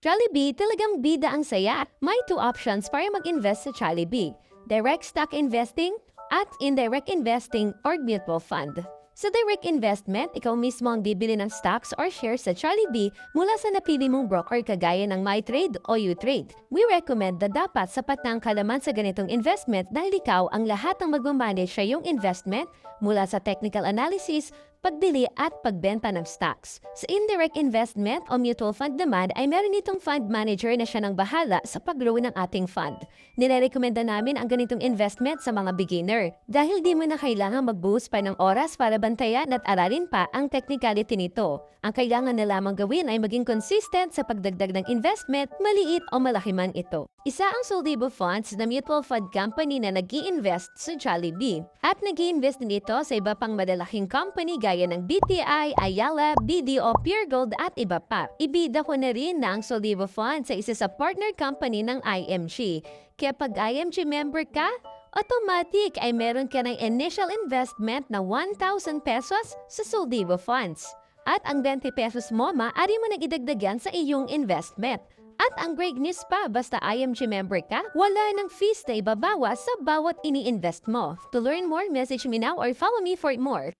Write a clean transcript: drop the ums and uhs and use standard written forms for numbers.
Jollibee talagang bida ang saya. May two options para mag-invest sa Jollibee. Direct stock investing at indirect investing or mutual fund. Sa direct investment, ikaw mismo ang bibili ng stocks or shares sa Jollibee mula sa napili mong broker kagaya ng MyTrade o Utrade. We recommend na dapat sapat na ang kalaman sa ganitong investment dahil ikaw ang lahat ng magmamanage sa iyong investment mula sa technical analysis, pagbili at pagbenta ng stocks. Sa indirect investment o mutual fund naman ay meron itong fund manager na siya nang bahala sa pag-grow ng ating fund. Nirerekomenda namin ang ganitong investment sa mga beginner dahil di mo na kailangan magbuhos pa ng oras para bantayan at aralin pa ang technicality nito. Ang kailangan na lamang gawin ay maging consistent sa pagdagdag ng investment, maliit o malaki man ito. Isa ang Soldibo Funds na mutual fund company na nag-i-invest sa Jollibee. At nag-i-invest din ito sa iba pang malalaking company gaya ng BTI, Ayala, BDO, Pure Gold at iba pa. Ibida ko na rin na ang Soldibo Funds sa isa sa partner company ng IMG. Kaya pag IMG member ka, automatic ay meron ka ng initial investment na 1,000 pesos sa Soldibo Funds. At ang 20 pesos mo, maaari mo nang idagdagan sa iyong investment. At ang great news pa, basta IMG member ka, wala ng fees na ibabawas sa bawat ini-invest mo. To learn more, message me now or follow me for more.